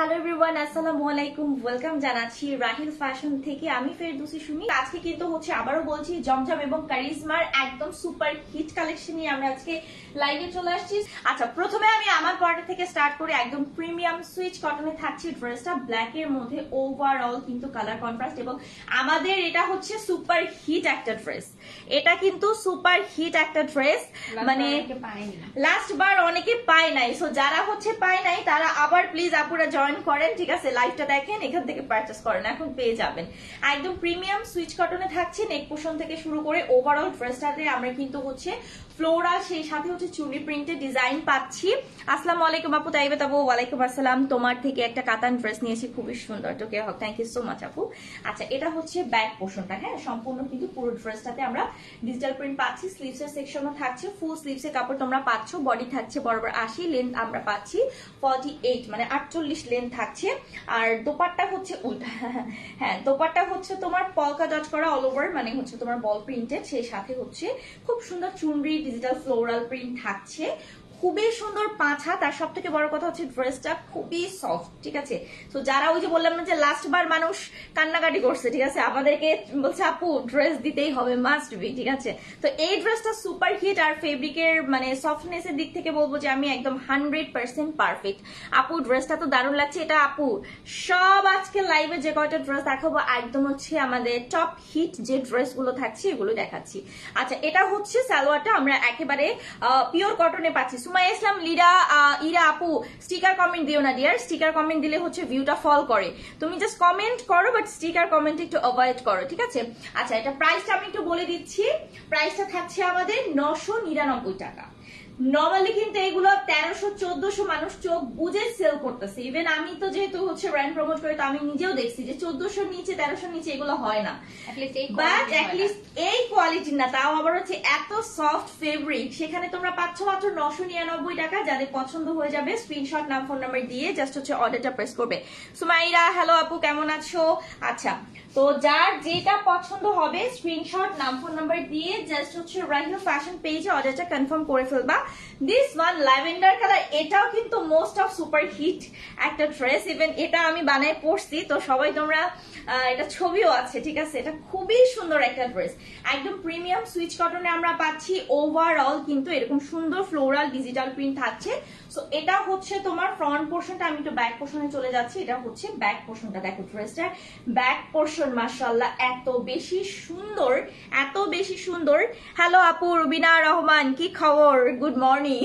Hello everyone, আসসালামু আলাইকুম। Welcome জানাচ্ছি রাহিল ফ্যাশন থেকে। আমি ফেরদৌসী সুমি। আজকে কিন্তু হচ্ছে আবারও বলছি জমজম এবং কারিজমার একদম সুপার হিট কালেকশন নিয়ে আমরা আজকে লাইভে চলে আসছি। আচ্ছা, প্রথমে আমি আমার কোয়ার্টার থেকে স্টার্ট করি। একদম প্রিমিয়াম সুইচ কটনে থাকছে ড্রেসটা, ব্ল্যাক এর মধ্যে ওভারঅল কিন্তু কালার কন্ট্রাস্ট, এবং আমাদের এটা হচ্ছে সুপার হিট একটা ড্রেস। এটা কিন্তু সুপার হিট একটা ড্রেস, মানে লাস্ট বার অনেকে পায় নাই। সো যারা হচ্ছে পায় নাই তারা আবার প্লিজ আপুরা জয়েন করেন, ঠিক আছে? লাইভটা দেখেন, এখান থেকে পারচেস করেন, এখন পেয়ে যাবেন। একদম প্রিমিয়াম সুইচ কটনে থাকছে, নেক পোর্শন থেকে শুরু করে ওভারঅল ড্রেসটাতে আমরা কিন্তু হচ্ছে ফ্লোরাল, সেই সাথে হচ্ছে চুনি প্রিন্টের ডিজাইন পাচ্ছি। আসসালামু আলাইকুম আপু। তাইবে তাবু ওয়ালাইকুম আসসালাম। তোমার থেকে একটা কাতান ড্রেস নিয়েছি, খুবই সুন্দর। তোকে হোক, থ্যাংক ইউ সো মাচ আপু। আচ্ছা, এটা হচ্ছে ব্যাক পোর্শনটা। হ্যাঁ, সম্পূর্ণ কিন্তু পুরো ড্রেসটাতে আমরা ডিজিটাল প্রিন্ট পাচ্ছি। স্লিভসের সেকশনও থাকছে, ফুল স্লিভসের কাপড় তোমরা পাচ্ছ। বডি থাকছে বরাবর 80, লেন্থ আমরা পাচ্ছি 48, মানে 48 লেন্থ থাকছে। আর দোপাট্টা হচ্ছে উল্টা, হ্যাঁ দোপাট্টা হচ্ছে তোমার পলকা ডট করা অল ওভার, মানে হচ্ছে তোমার বল প্রিন্টেড, সেই সাথে হচ্ছে খুব সুন্দর চুনরি ডিজিটাল ফ্লোরাল প্রিন্ট থাকছে। খুবই সুন্দর 5 হাত। আর সব থেকে বড় কথা হচ্ছে ড্রেসটা খুবই সফট, ঠিক আছে? তো যারা ওই যে বললাম না যে লাস্ট বার মানুষ কান্নাকাটি করছে, ঠিক আছে, আমাদেরকে বলছে আপু ড্রেস দিতেই হবে, মাস্ট বি, ঠিক আছে? তো এই ড্রেসটা সুপার হিট। আর ফেব্রিকের মানে সফটনেস এর দিক থেকে বলবো যে আমি একদম 100% পারফেক্ট। আপু ড্রেসটা তো দারুণ লাগছে। এটা আপু সব আজকে লাইভে যে কয়টা ড্রেস দেখাবো একদম হচ্ছে আমাদের টপ হিট যে ড্রেস গুলো থাকছে এগুলো দেখাচ্ছি। আচ্ছা, এটা হচ্ছে সালোয়ারটা আমরা একেবারে পিওর কটনে পাচ্ছি। সুমাইয়া ইসলাম ইরা আপু স্টিকার কমেন্ট দিও না ডিয়ার, স্টিকার কমেন্ট দিলে হচ্ছে ভিউটা ফল করে। তুমি জাস্ট কমেন্ট করো, বাট স্টিকার কমেন্ট একটু অ্যাভয়েড করো, ঠিক আছে? আচ্ছা, এটা প্রাইসটা আমি একটু বলে দিচ্ছি। প্রাইসটা থাকছে আমাদের 999 টাকা। নর্মালি কিন্তু এগুলো 1300-1400 মানুষ চোখ বুঝে সেল করতেছে। ইভেন আমি তো যেহেতু হচ্ছে ব্র্যান্ড প্রমোট করি, তো আমি নিজেও দেখছি যে 1400 নিচে 1300 নিচে এগুলো হয় না। বাট অ্যাটলিস্ট এই কোয়ালিটির না, তাও আবার হচ্ছে এত সফট ফেব্রিক, সেখানে তোমরা পাচ্ছ মাত্র 999 টাকা। যাদের পছন্দ হয়ে যাবে স্ক্রিনশট, নাম, ফোন নাম্বার দিয়ে জাস্ট হচ্ছে অর্ডারটা প্রেস করবে। সুমাইরা হ্যালো আপু, কেমন আছো? আচ্ছা, তো যার যেটা পছন্দ হবে স্ক্রিনশট, নাম, ফোন নাম্বার দিয়ে জাস্ট হচ্ছে রাহিল ফ্যাশন পেজে অর্ডারটা কনফার্ম করে ফেলবা। দিস ওয়ান ল্যাভেন্ডার কালার, এটাও কিন্তু মোস্ট অফ সুপার হিট একটা ড্রেস। ইভেন এটা আমি বানাই পড়ছি, তো সবাই তোমরা এটা ছবিও আছে, ঠিক আছে? এটা খুবই সুন্দর একটা ড্রেস। একদম প্রিমিয়াম সুইচ কটনে আমরা পাচ্ছি। ওভারঅল কিন্তু এরকম সুন্দর ফ্লোরাল ডিজিটাল প্রিন্ট থাকছে। সো এটা হচ্ছে তোমার ফ্রন্ট পোর্শনটা। আমি একটু ব্যাক পোর্শনে চলে যাচ্ছি। এটা হচ্ছে ব্যাক পোর্শনটা। দেখো ড্রেসটার ব্যাক পোর্শন মাশাআল্লাহ এত বেশি সুন্দর, এত বেশি সুন্দর। হ্যালো আপু রুবিনা রহমান, কি খবর? গুড মর্নিং,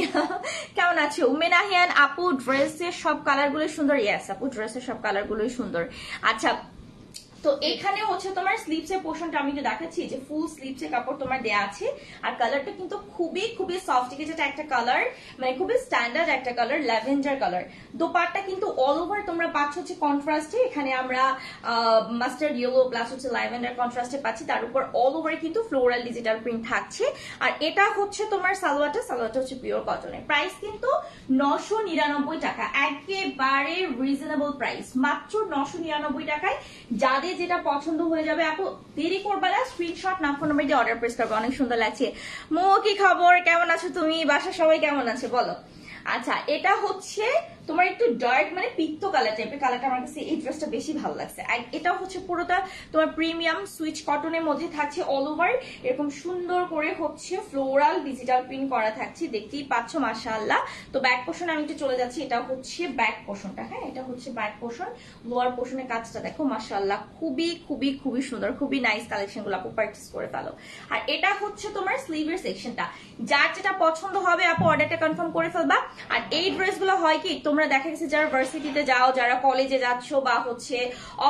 কেমন আছো? উমেনাহিয়ান আপু ড্রেসের সব কালার গুলো সুন্দর। ইয়েস আপু, ড্রেসের সব কালার গুলোই সুন্দর। আচ্ছা, তো এখানে হচ্ছে তোমার স্লিভস এর পোর্শনটা আমি একটু দেখাচ্ছি যে ফুল স্লিভস এর কাপড় তোমার দেয়া আছে। আর কালারটা কিন্তু খুবই খুবই সফট, যেটা একটা কালার, মানে খুবই স্ট্যান্ডার্ড একটা কালার, ল্যাভেন্ডার কালার। দোপাট্টা কিন্তু অল ওভার তোমরা পাচ্ছ হচ্ছে কন্ট্রাস্টে। এখানে আমরা মাস্টার্ড ইয়েলো প্লাস হচ্ছে ল্যাভেন্ডার কন্ট্রাস্টে পাচ্ছি। তার উপর অল ওভার কিন্তু ফ্লোরাল ডিজিটাল প্রিন্ট থাকছে। আর এটা হচ্ছে তোমার সালোয়ারটা হচ্ছে পিওর কটনের। প্রাইস কিন্তু 999 টাকা, একেবারে রিজনেবল প্রাইস, মাত্র 999 টাকায়। যাদের যেটা পছন্দ হয়ে যাবে আপু দেরি করবে না, স্ক্রিনশট, নাম, ফোন নাম্বার দিয়ে অর্ডার প্রেস করবে। অনেক সুন্দর লাগছে। মো, কি খবর? কেমন আছো তুমি? বাসার সবাই কেমন আছে বলো? আচ্ছা, এটা হচ্ছে তোমার একটু ডার্ক, মানে পিত্ত কালার টাইপের। কালারটা আমার কাছে এই ড্রেসটা বেশি ভালো লাগছে। এটা হচ্ছে পুরোটা তোমার প্রিমিয়াম সুইচ কটনের মধ্যে থাকছে। অল ওভার এরকম সুন্দর করে হচ্ছে ফ্লোরাল ডিজিটাল প্রিন্ট করা থাকছে, দেখতেই পাচ্ছ মাশাআল্লাহ। তো ব্যাক পোর্শন আমি একটু চলে যাচ্ছি। এটা হচ্ছে ব্যাক পোর্শনটা। হ্যাঁ, এটা হচ্ছে ব্যাক পোর্শন। লোয়ার পোর্শনের কাজটা দেখো মাশাআল্লাহ, খুবই খুবই খুবই সুন্দর, খুবই নাইস কালেকশন গুলো। আপু পারচেজ করে ফেলো। আর এটা হচ্ছে তোমার স্লিভের সেকশনটা। যার যেটা পছন্দ হবে আপু অর্ডারটা কনফার্ম করে ফেলবা। আর এই ড্রেস গুলো হয় কি, তোমরা দেখা গেছে যারা ভার্সিটিতে যাও, যারা কলেজে যাচ্ছ, বা হচ্ছে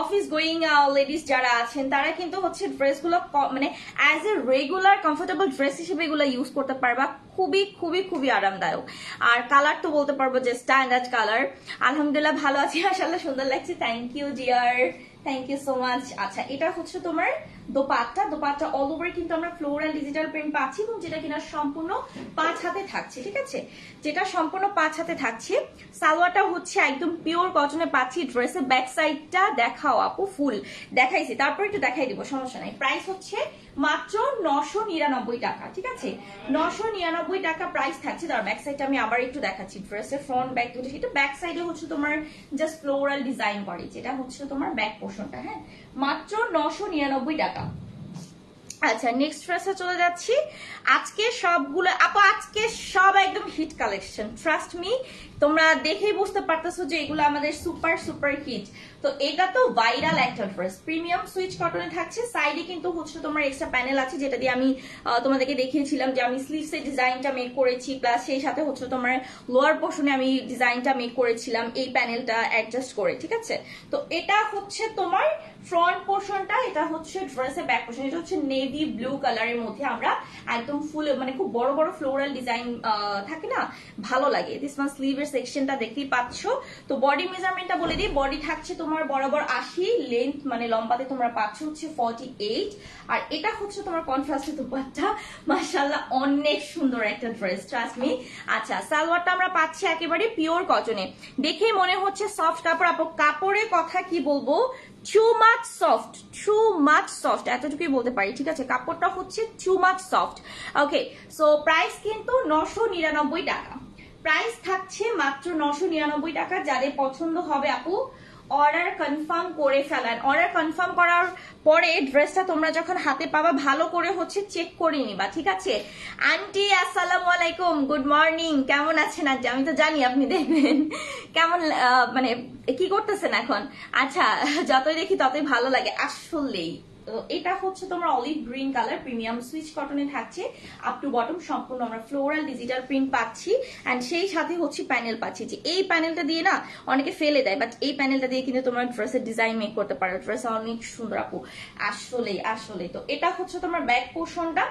অফিস গোয়িং লেডিস যারা আছেন, তারা কিন্তু হচ্ছে ড্রেস গুলো মানে as a regular comfortable dress হিসেবে এগুলো ইউজ করতে পারবা। খুবই খুবই খুবই আরামদায়ক। আর কালার তো বলতে পারবো যে স্ট্যান্ডার্ড কালার। আলহামদুলিল্লাহ ভালো আছি, মাশাআল্লাহ সুন্দর লাগছে। Thank you dear, thank you so much. আচ্ছা এটা হচ্ছে তোমার দোপাট্টা, দোপাট্টা অল ওভার কিন্তু আমরা ফ্লোরাল ডিজিটাল প্রিন্ট পাচ্ছি এবং যেটা কিনা সম্পূর্ণ 5 হাতে থাকছে, ঠিক আছে, যেটা সম্পূর্ণ 5 হাতে থাকছে। সালোয়ারটা হচ্ছে একদম পিওর কটনে পাচ্ছি। ড্রেসের ব্যাক সাইডটা দেখাও আপু, ফুল দেখাইছি, তারপর একটু দেখাই দিব, সমস্যা নাই। প্রাইস হচ্ছে মাত্র 999 টাকা, ঠিক আছে, 999 টাকা প্রাইস থাকছে। তার ব্যাক সাইডটা আমি আবার একটু দেখাচ্ছি। ড্রেসের ফ্রন্ট ব্যাক দুটো, সেটা ব্যাক সাইডে হচ্ছে তোমার জাস্ট ফ্লোরাল ডিজাইন করে, যেটা হচ্ছে তোমার ব্যাক পোর্শনটা, হ্যাঁ, মাত্র 999 টাকা। আচ্ছা নেক্সট ড্রেসে চলে যাচ্ছি। আজকে সবগুলো আপু, আজকে সব একদম হিট কালেকশন, ট্রাস্ট মি, তোমরা দেখেই বুঝতে পারতেছো যে এগুলো আমাদের সুপার সুপার হিট। তো এটা তো ভাইরাল একটা ড্রেস, প্রিমিয়াম সুইচ কটনে থাকছে। সাইডে কিন্তু হচ্ছে তোমার এক্সট্রা প্যানেল আছে, যেটা দিয়ে আমি তোমাদেরকে দেখিয়েছিলাম যে আমি স্লিভসের ডিজাইনটা মেক করেছি, প্লাস সেই সাথে হচ্ছে তোমার লোয়ার পোর্শনে আমি ডিজাইনটা মেক করেছিলাম এই প্যানেলটা অ্যাডজাস্ট করে, ঠিক আছে। তো এটা হচ্ছে তোমার ফ্রন্ট পোর্শনটা, এটা হচ্ছে ড্রেসের ব্যাক পোর্শন। এটা হচ্ছে নেভি ব্লু কালারের মধ্যে আমরা একদম ফুল, মানে খুব বড় বড় ফ্লোরাল ডিজাইন থাকে না, ভালো লাগে। দিস ওয়ান স্লিভের সেকশনটা দেখতেই পাচ্ছ। তো বডি মেজারমেন্টটা বলে দিই, বডি থাকছে তোমার বরাবর 80, লেন্থ মানে লম্বাতে তোমরা পাচ্ছ হচ্ছে 48। আর এটা হচ্ছে তোমার কন্ট্রাস্টে দোপাট্টা, মাশাআল্লাহ অনেক সুন্দর একটা ড্রেস, ট্রাস্ট মি। আচ্ছা সালোয়ারটা আমরা পাচ্ছি একেবারে পিওর কটনে, দেখে মনে হচ্ছে সফট কাপড়। আপু কাপড়ের কথা কি বলবো, too much soft, too much soft, এতটুকুই বলতে পারি, ঠিক আছে, কাপড়টা হচ্ছে টু মাচ সফট। ওকে, সো প্রাইস কিন্তু 999 টাকা, প্রাইস থাকছে মাত্র 999 টাকা। যাদের পছন্দ হবে আপু অর্ডার কনফার্ম করে ফেলান। অর্ডার কনফার্ম করার পরে ড্রেসটা তোমরা যখন হাতে পাবা ভালো করে হচ্ছে চেক করে নিবা, ঠিক আছে। আন্টি আসসালামু আলাইকুম, গুড মর্নিং, কেমন আছেন আন্টি? আমি তো জানি আপনি দেখবেন কেমন, মানে কি করতেছেন এখন। আচ্ছা যতই দেখি ততই ভালো লাগে আসলেই। তো এটা হচ্ছে তোমার olive green colour, premium swiss কটনে থাকছে, আপ টু বটম সম্পূর্ণ আমরা ফ্লোরাল ডিজিটাল প্রিন্ট পাচ্ছি। এন্ড সেই সাথে হচ্ছে প্যানেল পাচ্ছি, যে এই প্যানেলটা দিয়ে না অনেকে ফেলে দেয়, বাট এই প্যানেলটা দিয়ে কিন্তু তোমরা ড্রেসের ডিজাইন মেক করতে পারো। ড্রেস অনেক সুন্দর আপু, আসলেই আসলে। তো এটা হচ্ছে তোমার ব্যাক পোর্শনটা,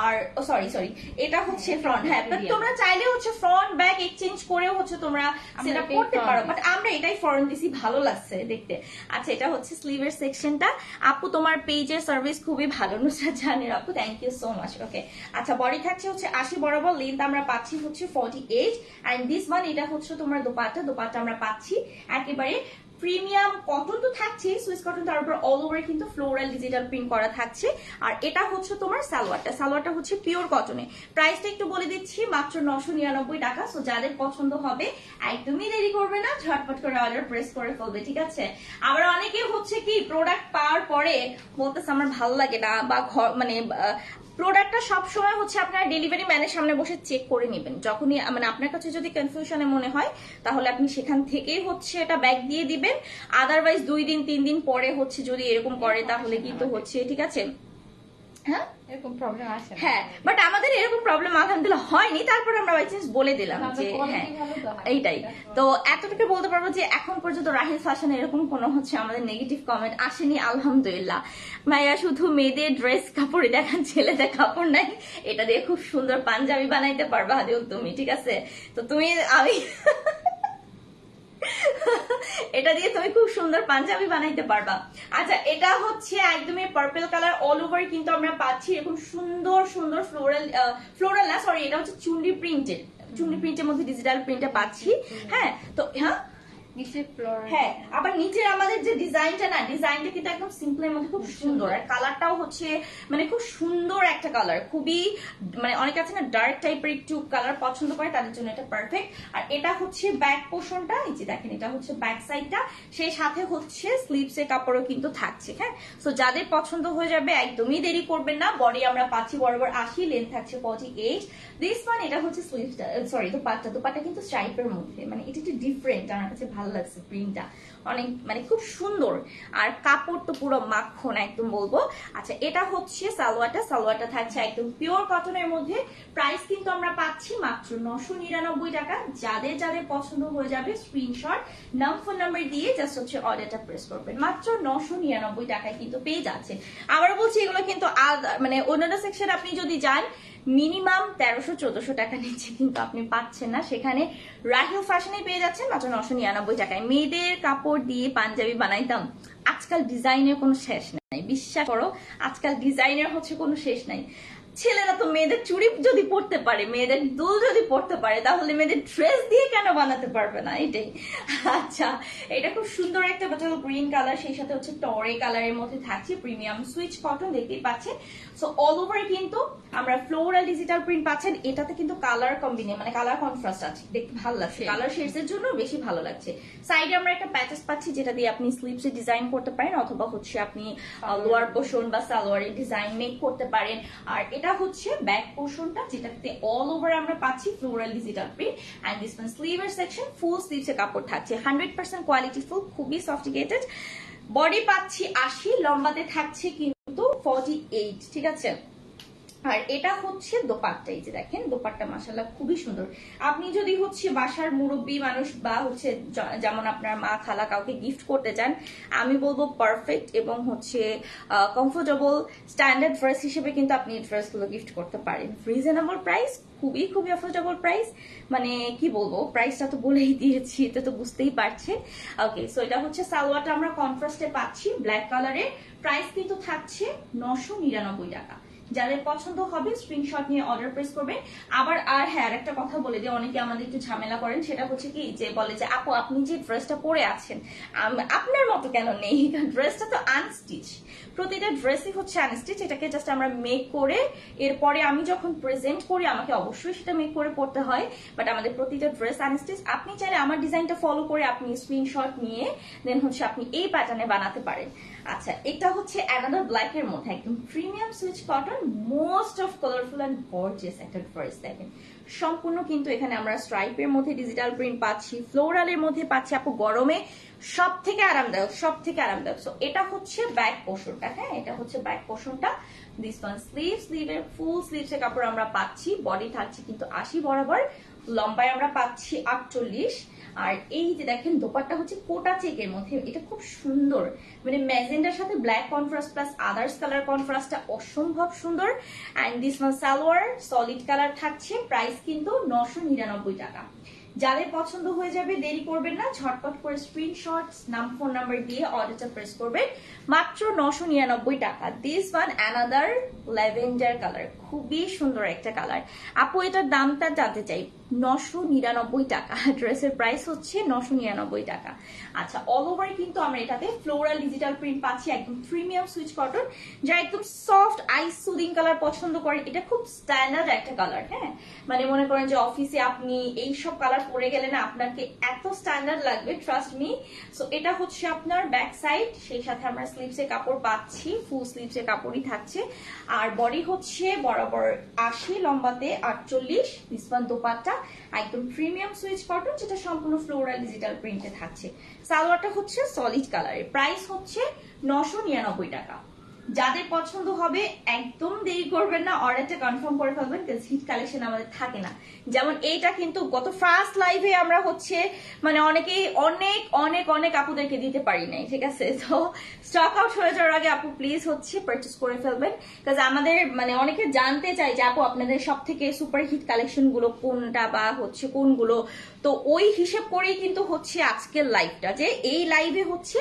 আর সরি এটা হচ্ছে ফ্রন্ট, হ্যাঁ, বাট তোমরা চাইলে হচ্ছে ফ্রন্ট ব্যাক এক্সচেঞ্জ করেও হচ্ছে তোমরা সেটা করতে পারো, বাট আমরা এটাই ফ্রন্ট দিছি, ভালো লাগছে দেখতে। আচ্ছা এটা হচ্ছে স্লিভের সেকশনটা। আপু তোমার পেজের সার্ভিস খুবই ভালো, নুসরাত জাহানের আপু, থ্যাংক ইউ সো মাচ। ওকে, আচ্ছা বডি থাকছে হচ্ছে 80 বরাবর, লেন্থ আমরা পাচ্ছি হচ্ছে 48। এন্ড দিস ওয়ান, এটা হচ্ছে তোমার দোপাট্টা, দোপাট্টা আমরা পাচ্ছি একেবারে প্রিমিয়াম কটন তো থাকছে, সুইস কটন, তার উপর অল ওভার কিন্তু ফ্লোরাল ডিজিটাল প্রিন্ট করা থাকছে। আর এটা হচ্ছে তোমার সালোয়ারটা, সালোয়ারটা হচ্ছে পিওর কটনে। প্রাইসটা একটু বলে দিচ্ছি, মাত্র 999 টাকা। সো যাদের পছন্দ হবে একদমই দেরি করবে না, ঝটপট করে অর্ডার প্রেস করে ফেলবে, ঠিক আছে। আবার অনেকে হচ্ছে কি প্রোডাক্ট পাওয়ার পরে বলতেছে আমার ভালো লাগে না, বা ঘর মানে প্রোডাক্টটা সবসময় হচ্ছে আপনার ডেলিভারি ম্যানের সামনে বসে চেক করে নেবেন। যখনই মানে আপনার কাছে যদি কনফিউশনে মনে হয় তাহলে আপনি সেখান থেকেই হচ্ছে এটা ব্যাক দিয়ে দিবেন। আদারওয়াইজ 2 দিন 3 দিন পরে হচ্ছে যদি এরকম করে তাহলে কিন্তু হচ্ছে, ঠিক আছে, হ্যাঁ এরকম প্রবলেম আসে না। হ্যাঁ, বাট আমাদের এরকম প্রবলেম আলহামদুলিল্লাহ হয়নি, তারপর আমরা বাই চান্স বলে দিলাম যে হ্যাঁ এইটাই। তো এতটুকু বলতে পারবো যে এখন পর্যন্ত রাহিল ফ্যাশনে এরকম কোনো হচ্ছে আমাদের নেগেটিভ কমেন্ট আসেনি আলহামদুলিল্লাহ। ভাইয়া শুধু মেয়েদের ড্রেস কাপড়ে দেখান, ছেলেদের কাপড় নাই, এটা দিয়ে খুব সুন্দর পাঞ্জাবি বানাইতে পারবা হাদিল তুমি, ঠিক আছে। তো তুমি আমি এটা দিয়ে তুমি খুব সুন্দর পাঞ্জাবি বানাইতে পারবা। আচ্ছা এটা হচ্ছে একদমই পার্পল কালার, অল ওভার কিন্তু আমরা পাচ্ছি এরকম সুন্দর সুন্দর ফ্লোরাল না সরি, এটা হচ্ছে চুন্ডি প্রিন্টের মধ্যে ডিজিটাল প্রিন্টে পাচ্ছি। হ্যাঁ তো হ্যাঁ হ্যাঁ, আবার নিচের আমাদের যে ডিজাইনটা না, ডিজাইনটা কিন্তু একদম সিম্পলের মধ্যে খুব সুন্দর, আর কালারটাও হচ্ছে মানে খুব সুন্দর একটা কালার, খুবই মানে অনেক আছে না ডার্ক টাইপের একটু কালার পছন্দ করে, তাদের জন্য এটা পারফেক্ট। আর এটা হচ্ছে ব্যাক পোর্শনটা, এই যে দেখেন এটা হচ্ছে ব্যাক সাইডটা, সেই সাথে হচ্ছে স্লিভস এর কাপড়ও কিন্তু থাকছে। হ্যাঁ, সো যাদের পছন্দ হয়ে যাবে একদমই দেরি করবেন না। বডি আমরা পাচ্ছি বরাবর 80, লেন্থ থাকছে 48। দিস ওয়ান, এটা হচ্ছে স্লিভসটা সরি দোপাট্টা, দোপাট্টা কিন্তু স্ট্রাইপের মধ্যে, মানে এটা একটু ডিফারেন্ট, আমার কাছে ভালো লাগছে প্রিন্টটা, অনেক মানে খুব সুন্দর। আর কাপড় তো পুরো মাখন একদম বলবো। আচ্ছা এটা হচ্ছে সালোয়ারটা, সালোয়ারটা থাকছে একদম পিওর কটনের মধ্যে। প্রাইস কিন্তু আমরা পাচ্ছি মাত্র 999 টাকা। যাদের যাদের পছন্দ হয়ে যাবে স্ক্রিনশট ফোন নাম্বার দিয়ে জাস্ট হচ্ছে অর্ডারটা প্রেস করবেন, মাত্র 999 টাকায় কিন্তু পেয়ে যাচ্ছেন। আবার বলছি এগুলো কিন্তু মানে অন্যান্য সেকশন আপনি যদি যান মিনিমাম 1300-1400 টাকা নিচ্ছে কিন্তু আপনি পাচ্ছেন না, সেখানে রাহিল ফ্যাশনে পেয়ে যাচ্ছেন মাত্র 999 টাকায়। মেয়েদের কাপড় দিয়ে পাঞ্জাবি বানাইতাম, আজকাল ডিজাইনের কোনো শেষ নাই, বিশ্বাস করো আজকাল ডিজাইনের হচ্ছে কোনো শেষ নাই। ছেলেরা তো মেয়েদের চুড়ি যদি পরতে পারে, মেয়েদের দুল যদি পরতে পারে, তাহলে মেয়েদের ড্রেস দিয়ে কেন বানাতে পারবে না, এটাই। আচ্ছা, এটা খুব সুন্দর একটা বটল গ্রিন কালার, সেই সাথে হচ্ছে টরে কালারের মধ্যে থাকছে প্রিমিয়াম সুইচ কটন, দেখতেই পাচ্ছেন। সো অল ওভার কিন্তু আমরা ফ্লোরাল ডিজিটাল প্রিন্ট পাচ্ছেন। এটাতে কিন্তু কালার কম্বিনে মানে কালার কন্ট্রাস্ট আছে, দেখতে ভালো লাগছে, কালার শেডস এর জন্য বেশি ভালো লাগছে। সাইডে আমরা একটা প্যাচেস পাচ্ছি যেটা দিয়ে আপনি স্লিভসে ডিজাইন করতে পারেন, অথবা হচ্ছে আপনি লোয়ার পোর্শন বা সালোয়ারে ডিজাইন মেক করতে পারেন। আর এটা হচ্ছে ব্যাক পোর্শনটা, যেটাতে অল ওভার আমরা পাচ্ছি floral digital print. And this one স্লিভের সেকশন, ফুল স্লিভসে কাপড় থাকছে, 100% কোয়ালিটি ফুল, খুবই সফটিকেটেড। বডি পাচ্ছি 80, লম্বাতে থাকছে কিন্তু 48, ঠিক আছে। আর এটা হচ্ছে দোপাট্টা, এই যে দেখেন দোপাট্টা মাশাআল্লাহ খুবই সুন্দর। আপনি যদি হচ্ছে বাসার মুরব্বী মানুষ বা হচ্ছে যেমন আপনার মা খালা কাউকে গিফট করতে চান, আমি বলবো পারফেক্ট এবং হচ্ছে কমফোর্টেবল স্ট্যান্ডার্ড ড্রেস হিসেবে কিন্তু আপনি এই ড্রেসগুলো গিফট করতে পারেন। রিজনেবল প্রাইস, খুবই খুবই অ্যাফোর্ডেবল প্রাইস, মানে কি বলবো, প্রাইসটা তো বলেই দিয়েছি, এটা তো বুঝতেই পারছেন। ওকে, সো এটা হচ্ছে সালোয়ারটা আমরা কন্ট্রাস্টে পাচ্ছি ব্ল্যাক কালারে, প্রাইস কিন্তু থাকছে 999 টাকা। যাদের পছন্দ হবে স্ক্রিনশট নিয়ে অর্ডার প্লেস করবেন। আবার আর হ্যাঁ, আর একটা কথা বলে দিই, অনেকে আমাদের একটু ঝামেলা করেন, সেটা হচ্ছে কি যে বলে যে আপু আপনি যে ড্রেসটা পরে আছেন আপনার মতো কেন নেই, ড্রেসটা তো আনস্টিচ, প্রতিটা ড্রেসই হচ্ছে আনস্টিচ, এটাকে জাস্ট আমরা মেক করে এরপরে আমি যখন প্রেজেন্ট করি আমাকে অবশ্যই সেটা মেক করে পড়তে হয়, বাট আমাদের প্রতিটা ড্রেস আনস্টিচ। আপনি চাইলে আমার ডিজাইনটা ফলো করে আপনি স্ক্রিনশট নিয়ে দেন হচ্ছে আপনি এই প্যাটার্নে বানাতে পারেন। আচ্ছা, এটা হচ্ছে অ্যানাদার ব্ল্যাক এর মধ্যে একদম premium Swiss cotton, most of colourful and gorgeous একটা ড্রেস। দেখেন সম্পূর্ণ কিন্তু এখানে আমরা স্ট্রাইপের মধ্যে ডিজিটাল প্রিন্ট পাচ্ছি, ফ্লোরালের মধ্যে পাচ্ছি, আপু গরমে সব থেকে আরামদায়ক, সব থেকে আরামদায়ক। সো এটা হচ্ছে ব্যাক পোর্শনটা, হ্যাঁ এটা হচ্ছে ব্যাক পোর্শনটা। দিস ওয়ান স্লিভের ফুল স্লিভসের কাপড় আমরা পাচ্ছি, বডি থাকছে কিন্তু 80 বরাবর, লম্বায় আমরা পাচ্ছি 48। আর এই যে দেখেন দোপাট্টা হচ্ছে কোটা চেকের মধ্যে, এটা খুব সুন্দর, মানে ম্যাজেন্ডার সাথে black contrast plus others colour কন্ট্রাস্টটা অসম্ভব সুন্দর। And this one salwar solid colour থাকছে, প্রাইস কিন্তু 999 টাকা। যাদের পছন্দ হয়ে যাবে দেরি করবেন না, ঝটপট করে স্ক্রিনশট নাম ফোন নাম্বার দিয়ে অর্ডারটা প্রেস করবেন, মাত্র 999 টাকা। This one another lavender colour, খুবই সুন্দর একটা কালার। আপু এটার দামটা জানতে চাই, 999 টাকা, ড্রেসের প্রাইস হচ্ছে 999 টাকা। আচ্ছা, অল ওভার কিন্তু আমরা এটাতে ফ্লোরাল ডিজিটাল প্রিন্ট পাচ্ছি, একদম প্রিমিয়াম সুইচ কটন, যা একদম সফট আইস সুদিং কালার পছন্দ করেন, এটা খুব স্ট্যান্ডার্ড একটা কালার। হ্যাঁ, মানে মনে করেন যে অফিসে আপনি এই সব কালার পরে গেলে না আপনাকে এত স্ট্যান্ডার্ড লাগবে, ট্রাস্ট মি। সো এটা হচ্ছে আপনার ব্যাক সাইড, সেই সাথে আমরা স্লিভসে কাপড় পাচ্ছি, ফুল স্লিভসে কাপড়ই থাকছে। আর বডি হচ্ছে বরাবর 80, লম্বাতে 48। দিস ওয়ান দোপাট্টা একদম প্রিমিয়াম সুইচ কটন, যেটা সম্পূর্ণ ফ্লোরাল ডিজিটাল প্রিন্টে থাকছে। সালোয়ারটা হচ্ছে সলিড কালারের, প্রাইস হচ্ছে 999 টাকা। যাদের পছন্দ হবে একদম দেরি করবেন না, অর্ডারটা কনফার্ম করে ফেলবেন, হিট কালেকশন আমাদের থাকে না। যেমন এইটা কিন্তু গত ফার্স্ট লাইভে আমরা হচ্ছে মানে অনেকেই অনেক অনেক অনেক আপুদেরকে দিতে পারি নাই, ঠিক আছে। তো স্টক আউট হয়ে যাওয়ার আগে আপু প্লিজ হচ্ছে পারচেস করে ফেলবেন, কারণ আমাদের মানে অনেকে জানতে চাই যে আপু আপনাদের সব থেকে সুপার হিট কালেকশন গুলো কোনটা বা হচ্ছে কোনগুলো, তো ওই হিসেব করেই কিন্তু হচ্ছে আজকের লাইভটা, যে এই লাইভে হচ্ছে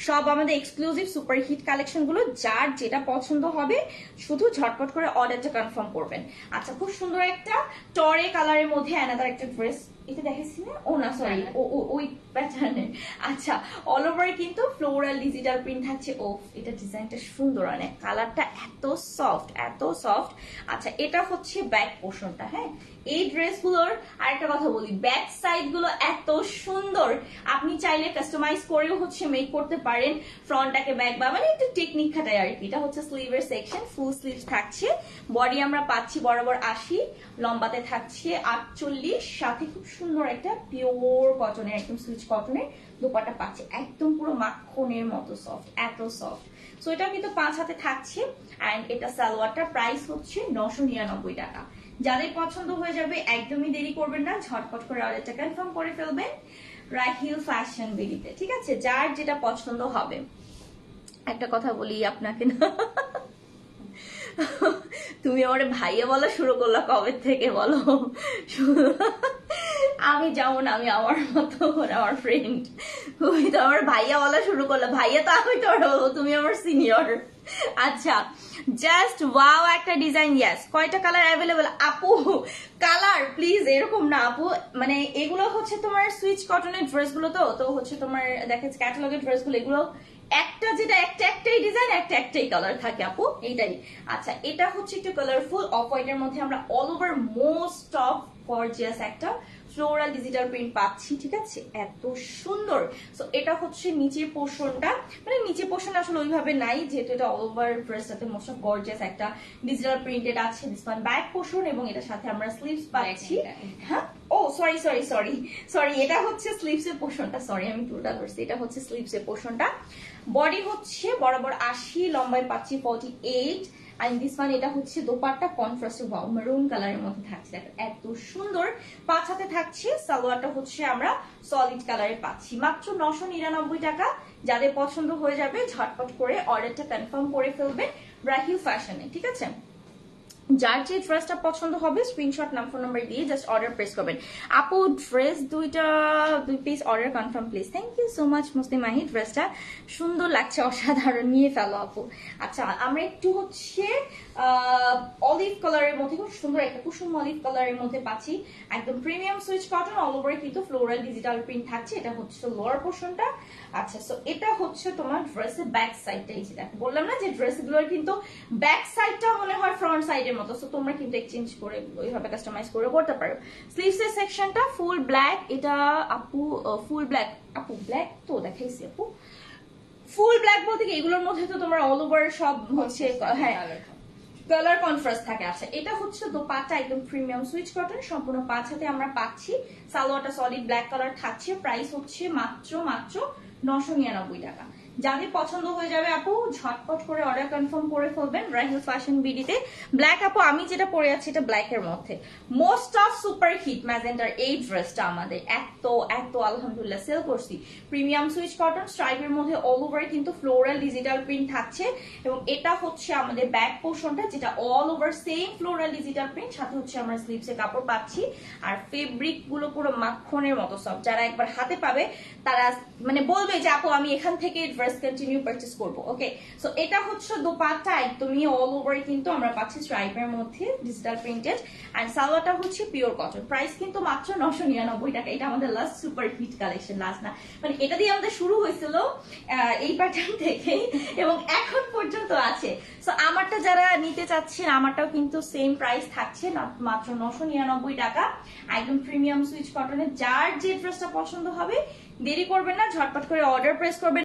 সব আমাদের এক্সক্লুসিভ সুপার হিট কালেকশন গুলো, যার যেটা পছন্দ হবে শুধু ঝটপট করে অর্ডারটা কনফার্ম করবেন। আচ্ছা, খুব সুন্দর একটা টরে কালারের মধ্যে অ্যানাদার একটা ড্রেস, এটা দেখেছি না, ও না সরি ওই প্যাটার্নের। আচ্ছা, অল ওভার কিন্তু ফ্লোরাল ডিজিটাল প্রিন্ট থাকছে। ও এটা ডিজাইনটা সুন্দর, অনেক কালারটা এত সফট, এত সফট। আচ্ছা, এটা হচ্ছে ব্যাক পোর্শনটা। হ্যাঁ, এই ড্রেসগুলোর আরেকটা কথা বলি, ব্যাক সাইড গুলো এত সুন্দর, আপনি চাইলে কাস্টমাইজ করেও হচ্ছে মেক করতে পারেন, ফ্রন্টটাকে ব্যাক বা মানে একটু টেকনিক খাটায় আর কি। এটা হচ্ছে স্লিভের সেকশন, ফুল স্লিভ থাকছে, বডি আমরা পাচ্ছি বরাবর 80, লম্বাতে থাকছে 48, সাথে খুব সুন্দর একটা পিওর কটনের একদম সুইচ কটনের দোপাট্টা পাচ্ছে, একদম পুরো মাখনের মতো সফট, এত সফট। সো এটা কিন্তু 5 হাতে থাকছে। এন্ড এটা সালোয়ারটা প্রাইস হচ্ছে 999 টাকা। যাদের পছন্দ হয়ে যাবে একদমই দেরি করবেন না, ঝটপট করে অর্ডারটা কনফার্ম করে ফেলবেন রাহিল ফ্যাশন বিডিতে, ঠিক আছে। যার যেটা পছন্দ হবে। একটা কথা বলি আপনাকে না, তুমি আমার ভাইয়া বলা শুরু করলা কবে থেকে বলো? আমি যাবো না, আমি আমার মতো আমার ফ্রেন্ড। তুমি তো আমার ভাইয়া বলা শুরু করলে, ভাইয়া তো আমি তো বলবো, তুমি আমার সিনিয়র। আচ্ছা, জাস্ট ওয়াও একটা ডিজাইন। ইয়েস, কয়টা কালার অ্যাভেলেবল আপু? কালার প্লিজ এরকম না আপু, মানে এগুলো হচ্ছে তোমার সুইচ কটনের ড্রেস গুলো, তো হচ্ছে তোমার দেখে ক্যাটালগের ড্রেস গুলো, এগুলো একটা যেটা একটাই ডিজাইন, একটাই কালার থাকে আপু, এইটাই। আচ্ছা, এটা হচ্ছে একটু কালারফুল অফ হোয়াইটের মধ্যে আমরা all over most of gorgeous একটা ফ্লোরাল ডিজিটাল প্রিন্ট পাচ্ছি, ঠিক আছে, এত সুন্দর। সো এটা হচ্ছে নিচের পোর্শনটা, মানে নিচের পোর্শন আসলে ওইভাবে নাই, যেহেতু এটা অল ওভার ড্রেসটাতে মোস্ট অফ গর্জিয়াস একটা ডিজিটাল প্রিন্টেড আছে। দিস ওয়ান ব্যাক পোর্শন এবং এটার সাথে আমরা স্লিভস পাচ্ছি। হ্যাঁ, ও সরি, এটা হচ্ছে স্লিভস এর পোর্শনটা, সরি আমি পুরোটা করছি, এটা হচ্ছে স্লিভস এর পোর্শনটা। বডি হচ্ছে বরাবর 80, লম্বায় পাচ্ছি 48। আর দিস ওয়ান এটা হচ্ছে দোপাট্টা কন্ট্রাস্ট মেরুন কালারের মধ্যে থাকছে, দেখো এত সুন্দর। পাঁচ হাতে থাকছে, সালোয়ারটা হচ্ছে আমরা সলিড কালারে পাচ্ছি, মাত্র 999 টাকা। যাদের পছন্দ হয়ে যাবে ঝটপট করে অর্ডারটা কনফার্ম করে ফেলবে রাহিল ফ্যাশনে, ঠিক আছে। যার যে ড্রেসটা পছন্দ হবে স্ক্রিনশট ফোন নাম্বার দিয়ে জাস্ট অর্ডার প্রেস করবেন। আপু ড্রেস দুই piece order confirm please. Thank you so much Muslim Mahi, ড্রেসটা সুন্দর লাগছে, অসাধারণ, নিয়ে ফেলো আপু। আচ্ছা, আমরা একটু হচ্ছে অলিভ কালারের মধ্যে, খুব সুন্দর একটা কুসুম অলিভ কালারের মধ্যে পাচ্ছি, একদম প্রিমিয়াম সুইচ কটন, অল ওভারে কিন্তু ফ্লোরাল ডিজিটাল প্রিন্ট থাকছে। এটা হচ্ছে লোয়ার পোর্শনটা। আচ্ছা, সো এটা হচ্ছে তোমার ড্রেসের ব্যাক সাইডটা, এই যে দেখো বললাম না যে ড্রেসগুলোর কিন্তু ব্যাক সাইডটা মনে হয় ফ্রন্ট সাইডের মতো, সো তোমরা কিন্তু এক্সচেঞ্জ করে ওইভাবে কাস্টমাইজ করে করতে পারো। স্লিভস এর সেকশনটা ফুল ব্ল্যাক, এটা আপু ফুল ব্ল্যাক, আপু ব্ল্যাক তো দেখাইছি আপু, ফুল ব্ল্যাক বলতে কি এগুলোর মধ্যে তো তোমার অল ওভার সব হচ্ছে, হ্যাঁ কালার কন্ট্রাস্ট থাকে। আচ্ছা, এটা হচ্ছে দোপাট্টা একদম প্রিমিয়াম সুইচ কটন, সম্পূর্ণ পাঁচ হাতে আমরা পাচ্ছি, সালোয়ারটা সলিড ব্ল্যাক কালার থাকছে, প্রাইস হচ্ছে মাত্র 999 টাকা। যাদের পছন্দ হয়ে যাবে আপু ঝটপট করে অর্ডার কনফার্ম করে ফেলবেন রাহিল ফ্যাশন বিডিতে। ব্ল্যাক আপু আমি যেটা পরে আছি এটা ব্ল্যাক এর মধ্যে মোস্ট অফ সুপার হিট ম্যাজেন্ডার এই ড্রেসটা আমাদের এত আলহামদুলিল্লাহ সেল করছি। প্রিমিয়াম সুইচ কটন স্ট্রাইপের মধ্যে অল ওভার কিন্তু ফ্লোরাল ডিজিটাল প্রিন্ট থাকছে, এবং এটা হচ্ছে আমাদের ব্যাক পোর্শনটা যেটা all over same floral digital print, সাথে হচ্ছে আমরা স্লিভসে কাপড় পাচ্ছি। আর ফেব্রিক গুলো পুরো মাখনের মতো সব, যারা একবার হাতে পাবে তারা মানে বলবে যে আপু আমি এখান থেকে ড্রেস কন্টিনিউ পারচেজ করবো। ওকে, সো এটা হচ্ছে দোপাট্টা একদমই অল ওভার কিন্তু আমরা পাচ্ছি স্ট্রাইপের মধ্যে ডিজিটাল প্রিন্টেড, এন্ড সালোয়ারটা হচ্ছে পিওর কটন, প্রাইস কিন্তু মাত্র 999 টাকা। এটা আমাদের last super hit collection, last না মানে এটা দিয়ে আমাদের শুরু হয়েছিল এই প্যাটার্ন থেকে এবং এখন পর্যন্ত আছে। সো আমারটা যারা নিতে চাচ্ছেন আমারটাও কিন্তু সেম প্রাইস থাকছে মাত্র 999 টাকা, একদম প্রিমিয়াম সুইচ কটনের। যার যে ড্রেসটা পছন্দ হবে দেরি করবেন না, ঝটপট করে অর্ডার প্রেস করবেন।